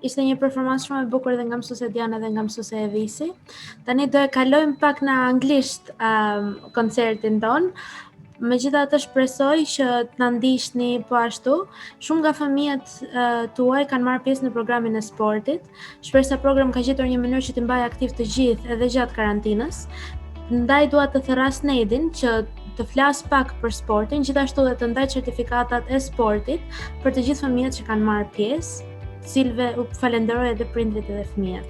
Ishte një performancë shumë e bukur edhe nga mësuese Diana dhe nga mësuese Evisi. Tani do e kalojmë pak në anglisht koncertin ton. Megjithatë shpresoj që të na ndiqni po ashtu. Shumë nga fëmijët tuaj kanë marrë pjesë në programin e sportit. Shpresa Program ka gjetur një mënyrë që të mbajë aktiv të gjithë edhe gjatë karantinës. Ndaj dua të thërras Nedin që të flas pak për sportin, gjithashtu dhe të ndaj certifikatat e sportit për të gjithë fëmijët që kanë marrë pjesë, cilëve u falenderoj edhe prindrit edhe fëmijët.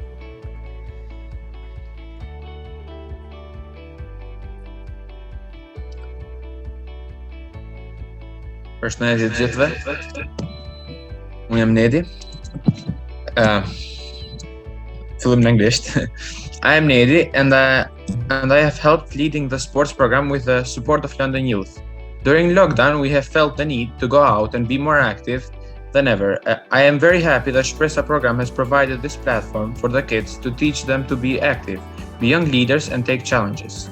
Përshëndetje të gjithëve. Unë jam Nedi. Fillim në anglisht. I am Nedi and I have helped leading the sports program with the support of London Youth. During lockdown, we have felt the need to go out and be more active than ever. I am very happy that Shpresa Programme has provided this platform for the kids to teach them to be active, be young leaders and take challenges.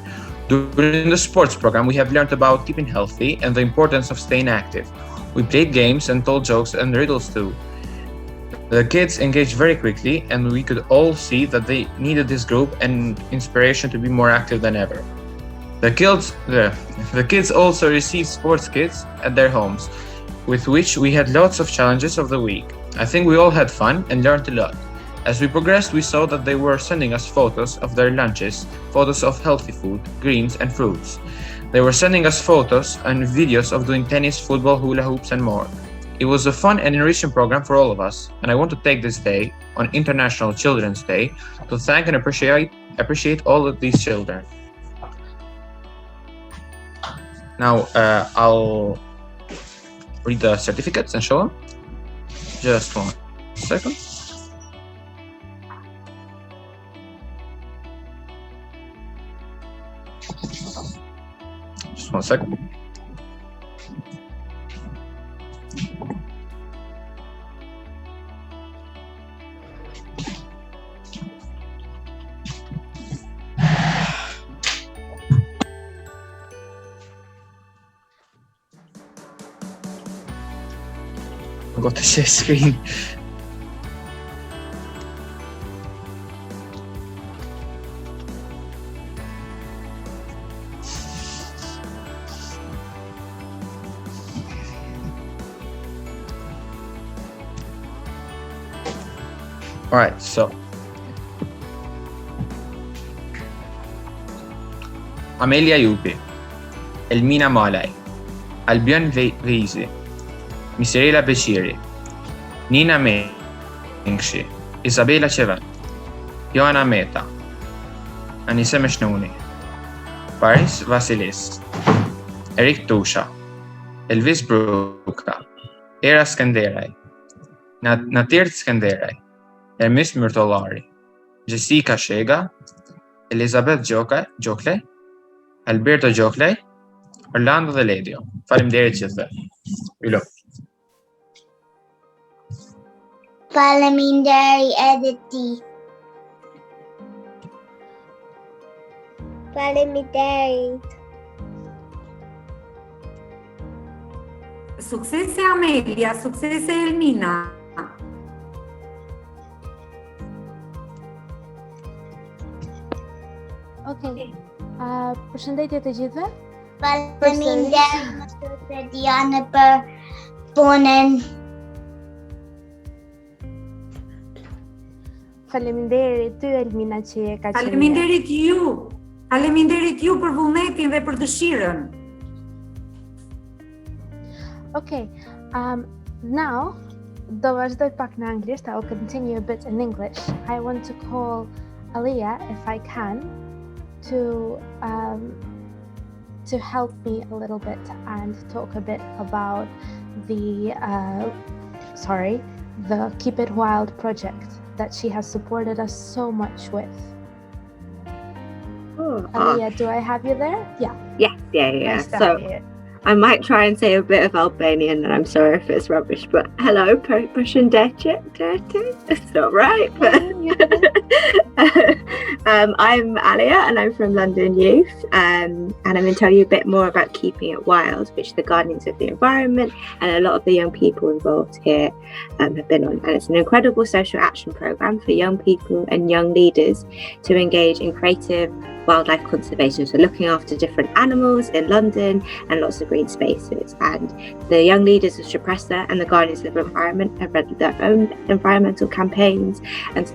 During the sports program, we have learned about keeping healthy and the importance of staying active. We played games and told jokes and riddles too. The kids engaged very quickly and we could all see that they needed this group and inspiration to be more active than ever. The kids also received sports kits at their homes, with which we had lots of challenges of the week. I think we all had fun and learned a lot. As we progressed, we saw that they were sending us photos of their lunches, photos of healthy food, greens and fruits. They were sending us photos and videos of doing tennis, football, hula hoops and more. It was a fun and enriching program for all of us, and I want to take this day, on International Children's Day, to thank and appreciate all of these children. Now, I'll read the certificates and show them. Just 1 second. Just 1 second. I got to share screen. Alright, so Amelia Jupi, Elmina Malaj, Albion Veizi, Miserela Beqiri, Nina Mengshi, Isabela Qevan, Joana Meta, Anise Meshnuni, Paris Vasilis, Erik Tusha, Elvis Bruka, Era Skenderaj, Natir Skenderaj, Ermis Myrtollari, Jessica Shega, Elizabeth Gjokle, Alberto Gjokle, Orlando dhe Ledio. Faleminderit gjithëve. Ylo. Faleminderit edhe ti. Faleminderit. Suksese Amelia, suksese Elmina. Okej. Përshëndetje të gjithëve. Faleminderit mësuese Diana për punën. Faleminderit ty Elmina që e ka qenë. Faleminderit ju. Faleminderit ju për vullnetin dhe për dëshirën. Okay, now, do vazhdoj pak në anglisht, I'll continue a bit in English. I want to call Aliyah, if I can, to help me a little bit and talk a bit about the Keep It Wild project that she has supported us so much with. Aliyah, do I have you there? Yeah. Yeah. Nice to So have you. I might try and say a bit of Albanian, and I'm sorry if it's rubbish, but hello, përshëndetje. It's not right, but I'm Alia and I'm from London Youth, and I'm going to tell you a bit more about Keeping It Wild, which the Guardians of the Environment and a lot of the young people involved here have been on. And it's an incredible social action programme for young people and young leaders to engage in creative wildlife conservation, so looking after different animals in London and lots of green spaces. And the young leaders of Shpresa and the Guardians of the Environment have run their own environmental campaigns and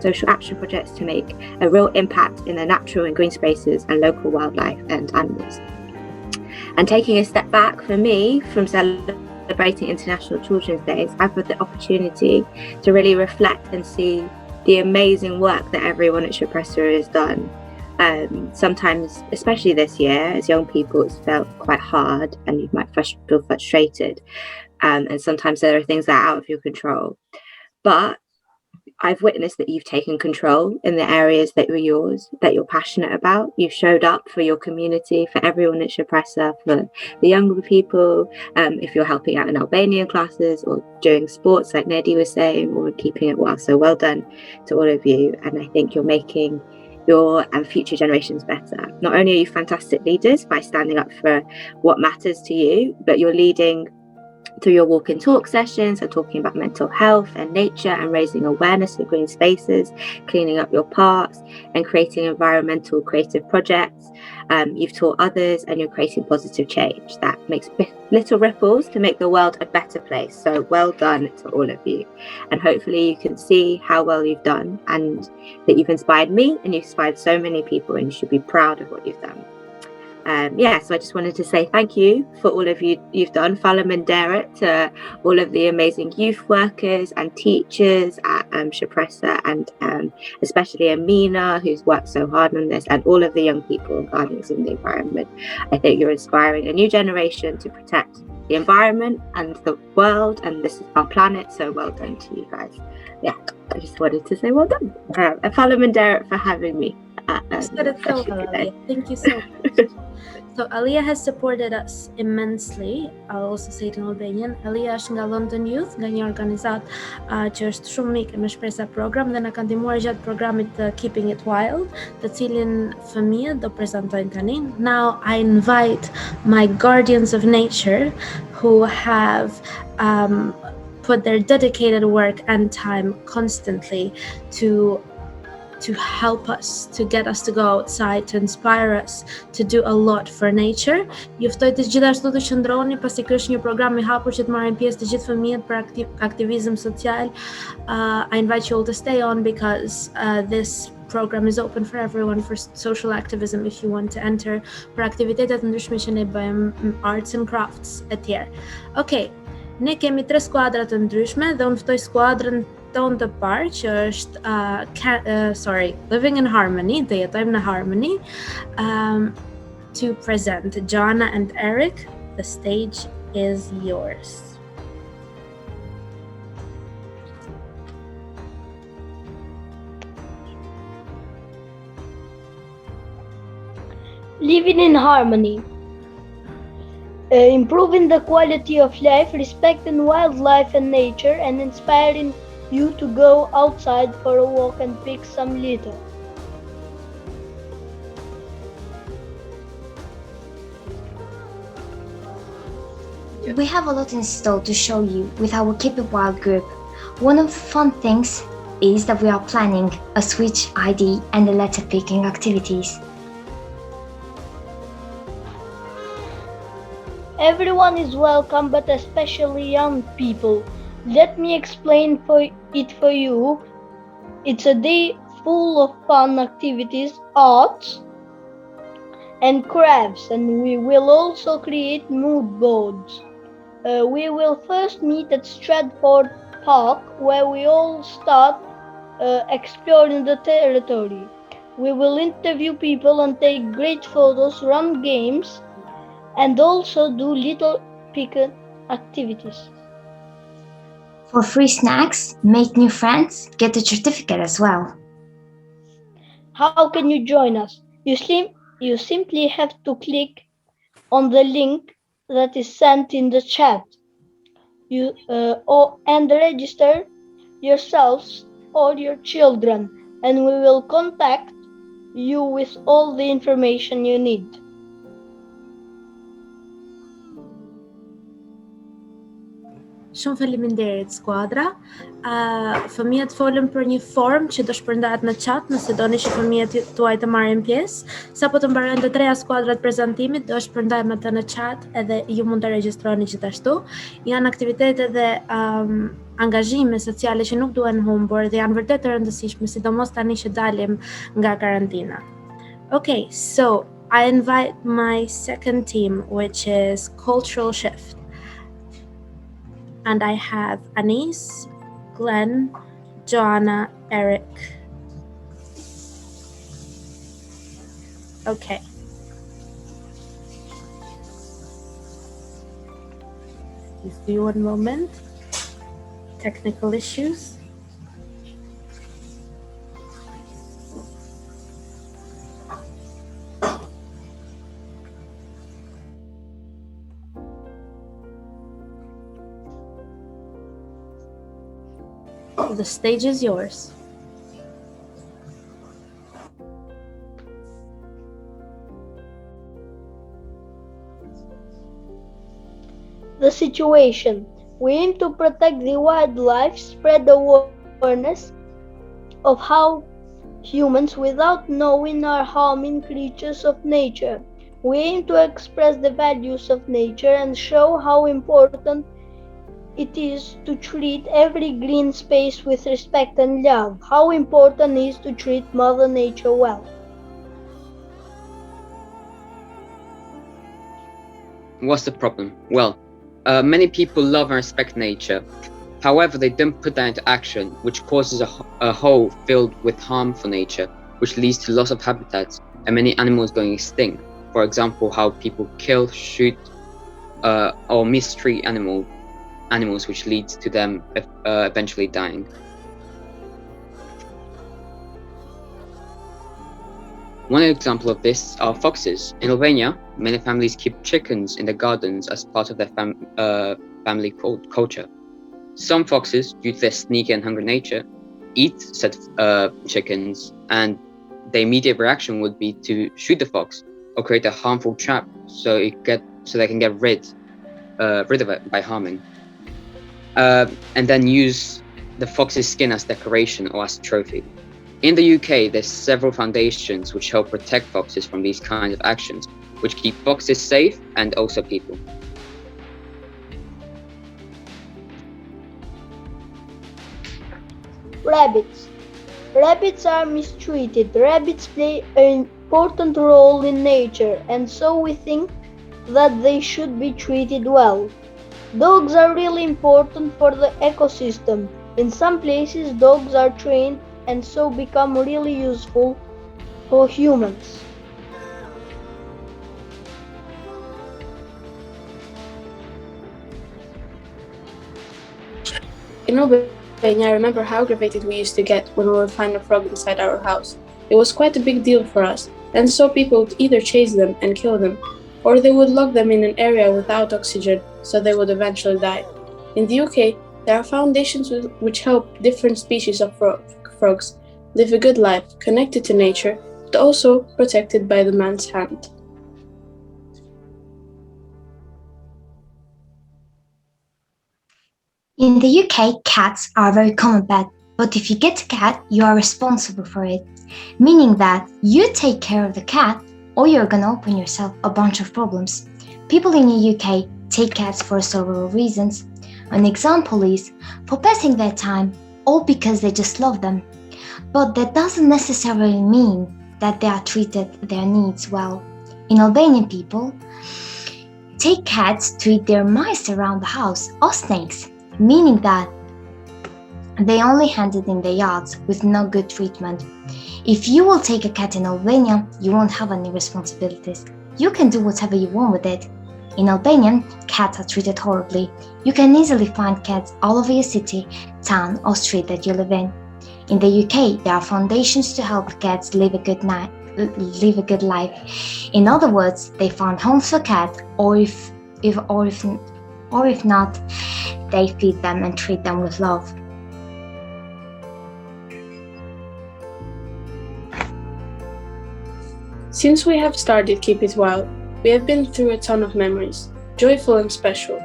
social action projects to make a real impact in the natural and green spaces and local wildlife and animals. And taking a step back for me from celebrating International Children's Days, I've had the opportunity to really reflect and see the amazing work that everyone at Shpresa has done. Sometimes, especially this year, as young people, it's felt quite hard and you might feel frustrated. And sometimes there are things that are out of your control. But I've witnessed that you've taken control in the areas that were yours, that you're passionate about. You've showed up for your community, for everyone at Shpresa, for the younger people, if you're helping out in Albanian classes or doing sports like Nedi was saying, or keeping it well. So well done to all of you. And I think you're making your and future generations better. Not only are you fantastic leaders by standing up for what matters to you, but you're leading through your walk and talk sessions and talking about mental health and nature and raising awareness of green spaces, cleaning up your parks and creating environmental creative projects. You've taught others and you're creating positive change that makes little ripples to make the world a better place. So well done to all of you. And hopefully you can see how well you've done and that you've inspired me and you've inspired so many people, and you should be proud of what you've done. So I just wanted to say thank you for all of you've done. Falam and Derek, to all of the amazing youth workers and teachers at Shpresa, and especially Amina, who's worked so hard on this, and all of the young people and guardians of the environment. I think you're inspiring a new generation to protect the environment and the world, and this is our planet. So well done to you guys. Yeah, I just wanted to say well done. And Falam and Derek for having me. Thank you so much. So Alia has supported us immensely. I'll also say it in Albanian. Alia është nga London Youth, nga një organizat që është shumë mikë me Shpresa Program dhe na ka ndihmuar gjatë programit Keeping It Wild, të cilin fëmijët do prezantojnë tani. Now I invite my guardians of nature who have put their dedicated work and time constantly to help us, to get us to go outside, to inspire us to do a lot for nature. Ju ftoj të gjithashtu të qëndroni, pasi ky është një program i hapur që të marrin pjesë të gjithë fëmijët për aktivizëm social. I invite you all to stay on because this program is open for everyone for social activism if you want to enter, për aktivitetet ndryshme që ne bëjmë, arts and crafts e tjerë. Okay, ne kemi 3 skuadra të ndryshme dhe unë ftoj skuadrën tonë të parë që është Living in Harmony, të jetojmë në Harmony, to present Joanna and Eric. The stage is yours. Living in Harmony. Improving the quality of life, respecting wildlife and nature, and inspiring you to go outside for a walk and pick some litter. We have a lot in store to show you with our Keep It Wild group. One of the fun things is that we are planning a switch ID and a letter picking activities. Everyone is welcome, but especially young people. Let me explain it for you. It's a day full of fun activities, arts and crafts, and we will also create mood boards. We will first meet at Stratford Park, where we all start exploring the territory. We will interview people and take great photos, run games, and also do little picnic activities. For free snacks, make new friends, get a certificate as well. How can you join us? You simply have to click on the link that is sent in the chat. And register yourselves or your children. and we will contact you with all the information you need. Shumë faleminderit skuadra. Fëmijët folën për një form që do shpërndahet në chat nëse doni që fëmijët tuaj të marrin pjesë. Sapo të mbarojnë të treja skuadrat prezantimit, do shpërndajmë atë në chat edhe ju mund të regjistroni gjithashtu. Janë aktivitete dhe angazhime sociale që nuk duhen humbur dhe janë vërtet të rëndësishme, sidomos tani që dalim nga karantina. Okay, so I invite my second team, which is Cultural Shift. And I have Anis, Glenn, Joanna, Eric. Okay. Please do one moment. Technical issues. The stage is yours. The situation. We aim to protect the wildlife, spread awareness of how humans without knowing are harming creatures of nature. We aim to express the values of nature and show how important it is to treat every green space with respect and love. How important it is to treat Mother Nature well. What's the problem? Well, many people love and respect nature. However, they don't put that into action, which causes a hole filled with harm for nature, which leads to loss of habitats and many animals going extinct. For example, how people kill, shoot, or mistreat animals, which leads to them eventually dying. One example of this are foxes. In Albania, many families keep chickens in their gardens as part of their family culture. Some foxes, due to their sneaky and hungry nature, eat said chickens, and the immediate reaction would be to shoot the fox or create a harmful trap so they can get rid of it by harming. And then use the fox's skin as decoration or as a trophy. In the UK, there's several foundations which help protect foxes from these kinds of actions, which keep foxes safe and also people. Rabbits. Rabbits are mistreated. Rabbits play an important role in nature, and so we think that they should be treated well. Dogs are really important for the ecosystem. In some places, dogs are trained and so become really useful for humans. In Albania, I remember how aggravated we used to get when we would find a frog inside our house. It was quite a big deal for us, and so people would either chase them and kill them, or they would lock them in an area without oxygen, so they would eventually die. In the UK, there are foundations which help different species of frogs live a good life, connected to nature, but also protected by the man's hand. In the UK, cats are a very common pet, but if you get a cat, you are responsible for it, meaning that you take care of the cat or you're gonna open yourself a bunch of problems. People in the UK take cats for several reasons. An example is for passing their time or because they just love them. But that doesn't necessarily mean that they are treated their needs well. In Albanian people, take cats to eat their mice around the house or snakes, meaning that they only hand it in their yards with no good treatment. If you will take a cat in Albania, you won't have any responsibilities. You can do whatever you want with it. In Albania, cats are treated horribly. You can easily find cats all over your city, town or street that you live in. In the UK, there are foundations to help cats live a good life. In other words, they found homes for cats, or if not, they feed them and treat them with love. Since we have started Keep It Wild, we have been through a ton of memories, joyful and special.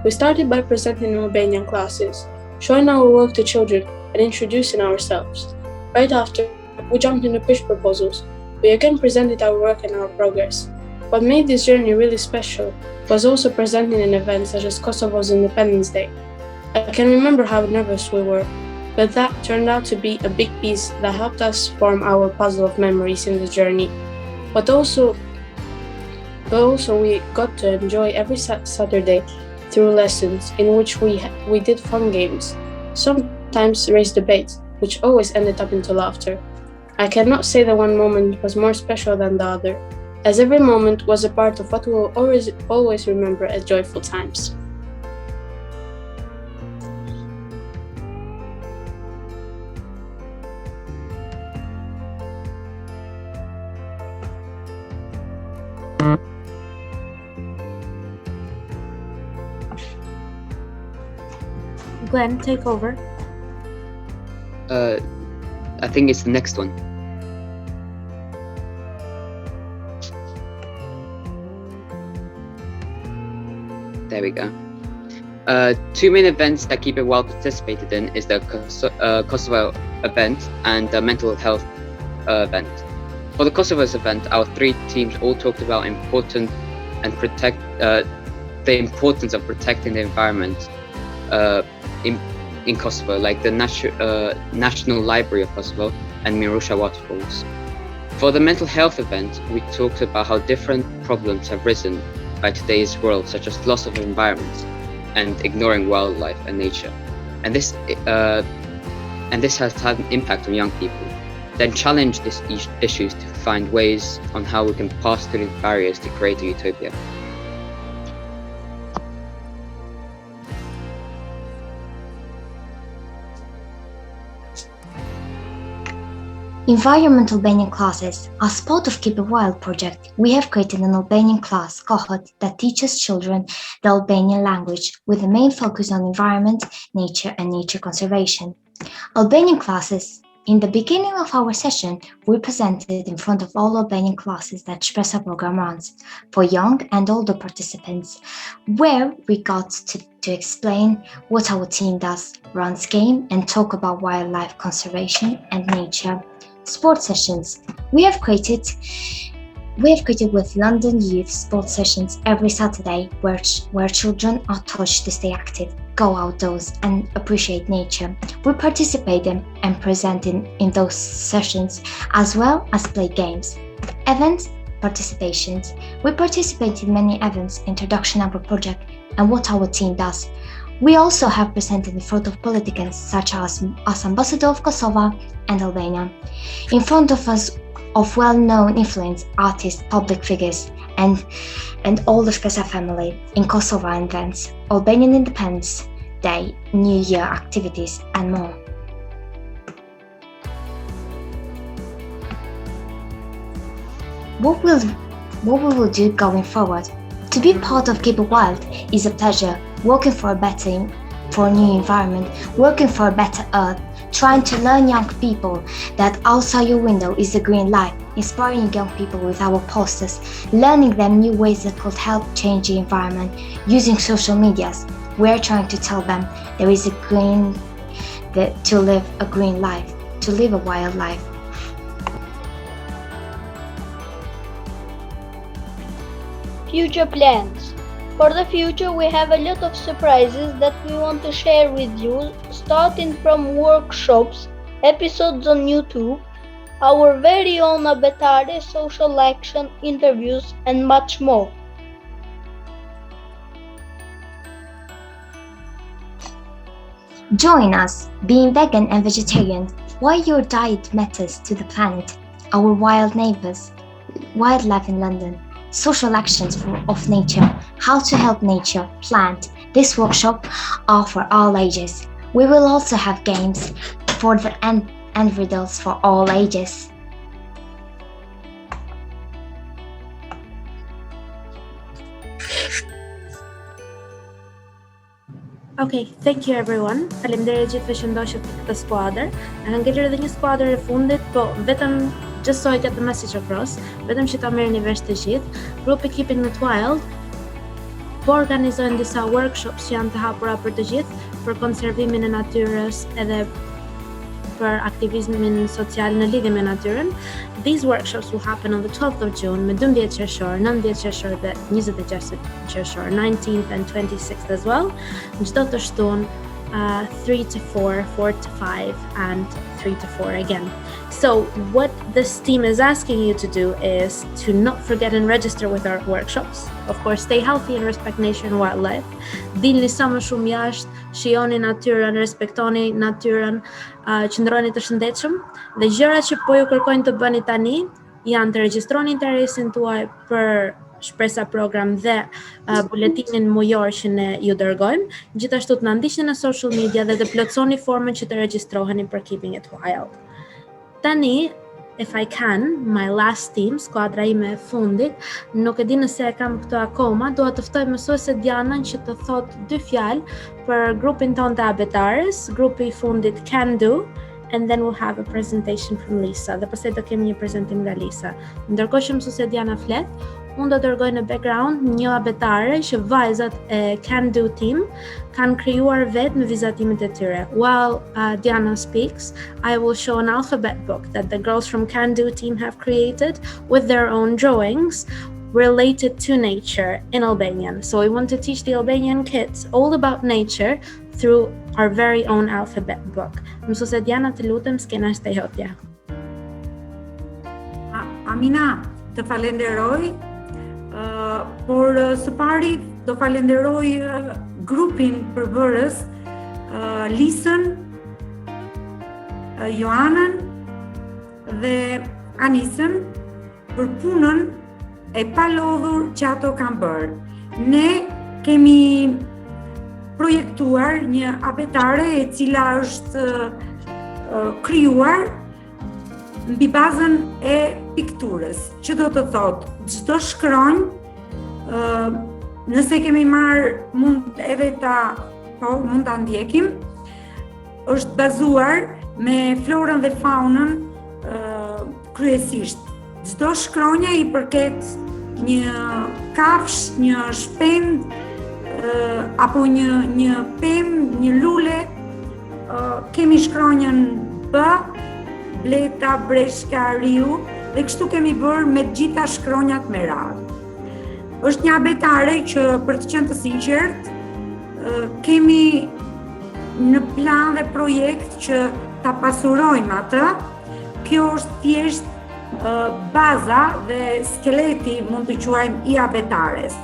We started by presenting Albanian classes, showing our work to children and introducing ourselves. Right after, we jumped into pitch proposals. We again presented our work and our progress. What made this journey really special was also presenting an event such as Kosovo's Independence Day. I can remember how nervous we were, but that turned out to be a big piece that helped us form our puzzle of memories in the journey. But also we got to enjoy every Saturday through lessons in which we did fun games, sometimes raised debates, which always ended up into laughter. I cannot say that one moment was more special than the other, as every moment was a part of what we will always remember as joyful times. Glenn, take over. I think it's the next one. There we go. Two main events that Keep It Wild participated in is the Kosovo event and the mental health event. For the Kosovo's event, our three teams all talked about the importance of protecting the environment in Kosovo, like the National Library of Kosovo and Mirusha waterfalls. For the mental health event, we talked about how different problems have risen by today's world, such as loss of environments and ignoring wildlife and nature. And this has had an impact on young people. Then challenge these issues to find ways on how we can pass through these barriers to create a utopia. Environmental Albanian classes. As part of Keep It Wild project, we have created an Albanian class cohort that teaches children the Albanian language with a main focus on environment, nature and nature conservation. Albanian classes. In the beginning of our session, we presented in front of all Albanian classes that Shpresa Programme runs for young and older participants, where we got to explain what our team does, runs game and talk about wildlife conservation and nature. Sports sessions. We have created with London Youth sports sessions every Saturday where children are taught to stay active, go outdoors and appreciate nature. We participate in and present in those sessions as well as play games. Events, participations. We participate in many events, introduction of our project and what our team does. We also have presented in front of politicians such as Ambassador of Kosovo and Albania, in front of us of well-known influence artists, public figures, and all the Shpresa family in Kosovo events, Albanian Independence Day, New Year activities, and more. What we will do going forward? To be part of Keep It Wild is a pleasure. Working for a new environment, working for a better earth, trying to learn young people that outside your window is a green life, inspiring young people with our posters, learning them new ways that could help change the environment, using social medias. We're trying to tell them there is to live a green life, to live a wild life. Future plans. For the future, we have a lot of surprises that we want to share with you, starting from workshops, episodes on YouTube, our very own Abetare social action interviews, and much more. Join us, being vegan and vegetarian, why your diet matters to the planet, our wild neighbours, wildlife in London, social actions of nature, how to help nature, plant. This workshop are for all ages. We will also have games and riddles for all ages. Okay, thank you everyone. Faleminderit gjithëve që ndoqët këtë skuadër. Na kanë ngelur edhe një skuadër e fundit, po vetëm just so I get the message across, vetëm që ta merrni vesh të gjithë, grupi Keeping It Wild po organizojnë disa workshops që janë të hapura për të gjithë për konservimin e natyrës edhe për aktivizmin social në lidhje me natyrën. These workshops will happen on the 12th of June, me 12 qershor, 19 qershor dhe 26 qershor, 19th and 26th as well. Çdo të shtunë 3 to 4, 4 to 5, and 3 to 4 again. So what this team is asking you to do is to not forget and register with our workshops. Of course, stay healthy and respect nature and wildlife. Dilni sa më shumë jashtë, shijoni natyrën, respektoni natyrën, qëndroni të shëndetshëm dhe gjërat që po ju kërkojnë të bëni tani janë të regjistroni interesin tuaj për Shpresa Programme dhe buletinin mujor që ne ju dërgojmë, gjithashtu të na ndiqni në social media dhe të plotësoni formën që të regjistroheni për Keeping It Wild. Tani, if I can, my last team, skuadra ime e fundit, nuk e di nëse e kam këto akoma, dua të ftoj mësuese Dianën që të thotë 2 fjalë për grupin tonë të abetares, grupi i fundit Can Do, and then we'll have a presentation from Lisa. Dhe pastaj do kemi një prezantim nga Lisa. Ndërkohë që mësuese Diana flet, unë do dërgoj në background një abetare që vajzat e Can Do team kanë krijuar vetë me vizatimet e tyre. While Diana speaks, I will show an alphabet book that the girls from Can Do team have created with their own drawings related to nature in Albanian. So we want to teach the Albanian kids all about nature through our very own alphabet book. Mësuese Diana, të lutem, skena është e jotja. Amina, të falenderoj, por së pari do falenderoj grupin përbërës, Lisën, Joanën dhe Anisën për punën e palodhur që ato kanë bërë. Ne kemi projektuar një abetare e cila është krijuar mbi bazën e pikturës, që do të thotë çdo shkronjë, nëse kemi marrë mund edhe mund ta ndjekim, është bazuar me florën dhe faunën kryesisht. Çdo shkronjë i përket një kafsh, një shpend, apo një pemë, një lule, kemi shkronjën B, bleta, breshka, riu, dhe kështu kemi bërë me gjitha shkronjat me radhë. Është një abetare që, për të qenë të sinqert, kemi në plan dhe projekt që ta pasurojmë atë. Kjo është thjesht baza dhe skeleti, mund të quajmë, i abetares.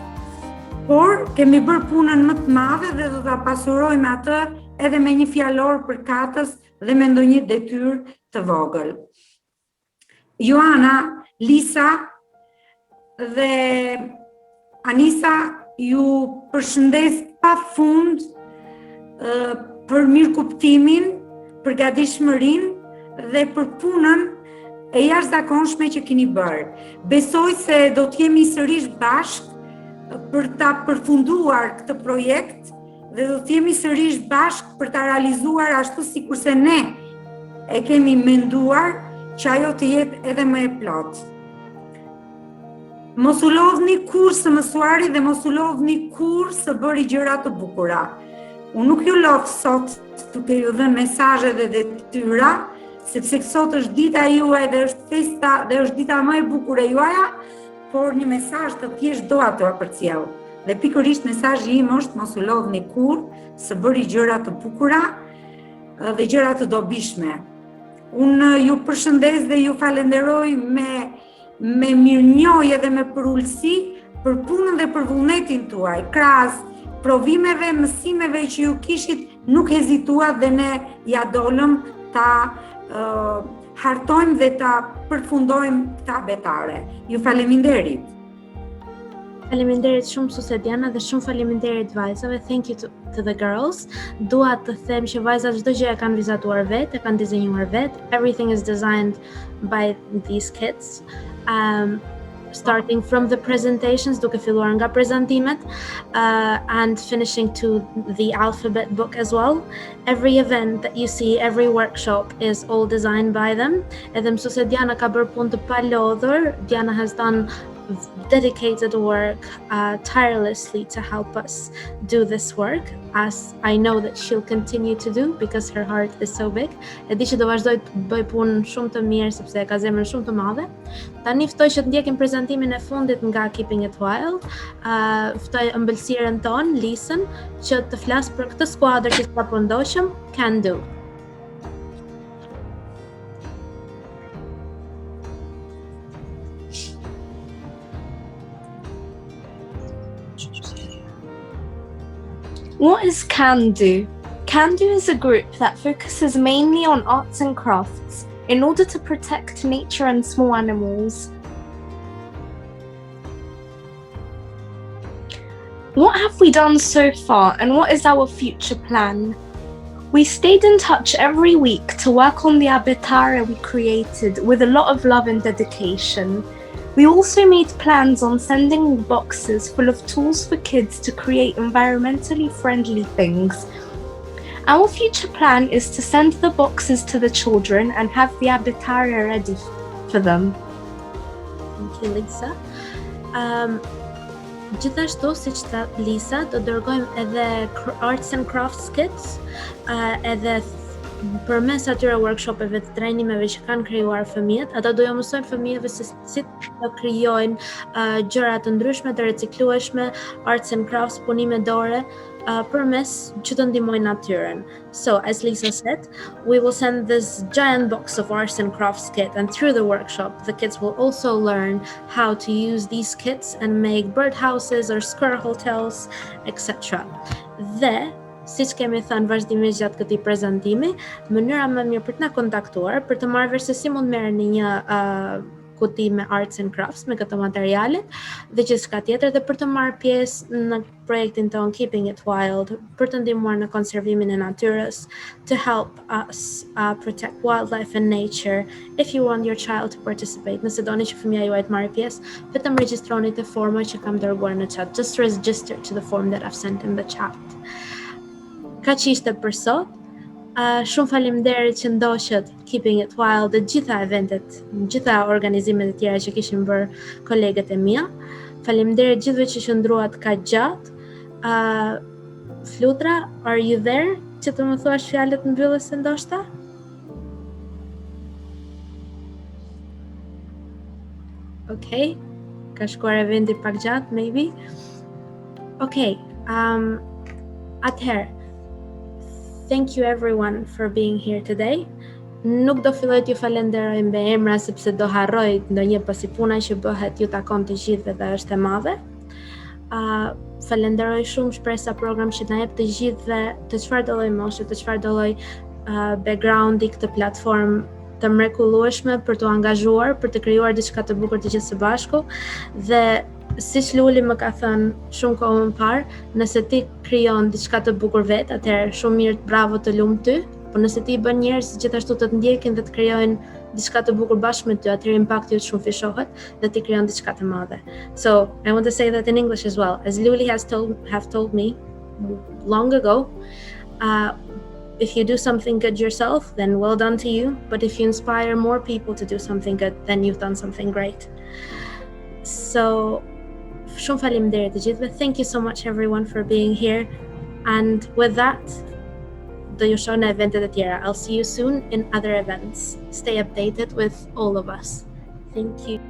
Por kemi bërë punën më të madhe dhe do ta pasurojmë atë edhe me një fjalor përkatës dhe me ndonjë detyrë të vogël. Joana, Lisa dhe Anisa ju përshëndes pafund për mirëkuptimin, për gatishmërinë dhe për punën e jashtëzakonshme që keni bërë. Besoj se do të jemi sërish bashkë për ta përfunduar këtë projekt dhe do të jemi sërish bashkë për ta realizuar ashtu sikurse ne e kemi menduar që ajo të jetë edhe më e plotë. Mos u lodhni kur së mësuari dhe mos u lodhni kur së bëri gjëra të bukura. Unë nuk ju lodh sot duke ju dhënë mesazhe dhe detyra, sepse sot është dita juaj dhe është festa dhe është dita më e bukur e juaja, por një mesazh të thjesht doa t'u përcjell. Dhe pikërisht mesazhi im është mos u lodhni kur së bëri gjëra të bukura dhe gjëra të dobishme. Unë ju përshëndes dhe ju falenderoj me mirënjohje dhe me përullësi për punën dhe për vullnetin tuaj. Krahas provimeve, mësimeve që ju kishit, nuk hezituat dhe ne ja dolëm ta hartojmë dhe ta përfundojmë këta abetare. Ju faleminderit. Faleminderit shumë mësuese Diana dhe shumë faleminderit vajzave. Thank you to the girls. Dua të them që vajzat çdo gjë e kanë vizatuar vetë, e kanë dizenjuar vetë. Everything is designed by these kids. starting from the presentations, duke filluar nga prezantimet, and finishing to the alphabet book as well. Every event that you see, every workshop is all designed by them. Edhe mësuese Diana ka bërë punë të palodhur. Diana has done dedicated work tirelessly to help us do this work, as I know that she'll continue to do because her heart is so big. E di që do vazhdoj të bëj punë shumë të mirë sepse ka zemrën shumë të madhe. Tani ftoj që të ndjekim prezantimin e fundit nga Keeping It Wild. Ftoj ëmbëlsirën ton, Lisën, që të flas për këtë skuadër që sapo ndoqëm, Can Do. What is Can Do? Can Do is a group that focuses mainly on arts and crafts in order to protect nature and small animals. What have we done so far, and what is our future plan? We stayed in touch every week to work on the Abitara we created with a lot of love and dedication. We also made plans on sending boxes full of tools for kids to create environmentally friendly things. Our future plan is to send the boxes to the children and have the Abitara ready for them. Thank you, Lisa. Gjithashtu, siç tha Lisa, do dërgojmë edhe arts and crafts kits, edhe përmes atyre workshopeve të trajnimeve që kanë krijuar fëmijët. Ata do ja mësojnë fëmijëve se si të krijojnë gjëra të ndryshme, të riciklueshme, arts and crafts, punime dore, përmes që të ndihmojnë natyrën. So, as Lisa said, we will send this giant box of arts and crafts kit, and through the workshop, the kids will also learn how to use these kits and make birdhouses or squirrel hotels, etc. Dhe siç kemi thënë vazhdimisht gjatë këtij prezantimi, mënyra më mirë për të na kontaktuar, për të marrë vesh se si mund merrni një kuti me arts and crafts, me këto materiale, dhe gjithçka tjetër, dhe për të marrë pjesë në projektin ton Keeping It Wild, për të ndihmuar në konservimin e natyrës, to help us protect wildlife and nature. If you want your child to participate, nëse doni që fëmia juaj të marrë pjesë, vetëm regjistroni te forma që kam dërguar në chat. Just register to the form that I've sent in the chat. Ka që ishte për sot. Shumë faleminderit që ndoqët Keeping It Wild dhe gjitha eventet, gjitha organizimet e tjera që kishin bërë kolegët e mia. Faleminderit gjithëve që qëndruat kaq gjatë. Flutra, are you there? Që të më thuash fjalët mbyllëse ndoshta? Okay. Ka shkuar eventi pak gjatë, maybe. Okay. Atëherë, thank you everyone for being here today. Nuk do filloj t'ju falenderoj me emra sepse do harroj ndonjë pasi puna që bëhet ju takon të gjithëve dhe është e madhe. Falenderoj shumë Shpresa Programme që na jep të gjithëve të çfarëdo lloj moshe, të çfarëdo lloj backgroundi këtë platformë të mrekullueshme për t'u angazhuar, për të krijuar diçka të bukur të gjithë së bashku. Dhe siç Luli më ka thënë shumë kohë më parë, nëse ti krijon diçka të bukur vetë, atëherë shumë mirë, bravo, të lumt ty, por nëse ti bën njerëz gjithashtu të ndjekin dhe të krijojnë diçka të bukur bashkë me ty, atëherë impakti yt shumë fishohet dhe ti krijon diçka të madhe. So, I want to say that in English as well. As Luli have told me long ago, if you do something good yourself, then well done to you, but if you inspire more people to do something good, then you've done something great. So, shumë faleminderit të gjithëve. Thank you so much everyone for being here. And with that, do ju shoh në eventet e tjera. I'll see you soon in other events. Stay updated with all of us. Thank you.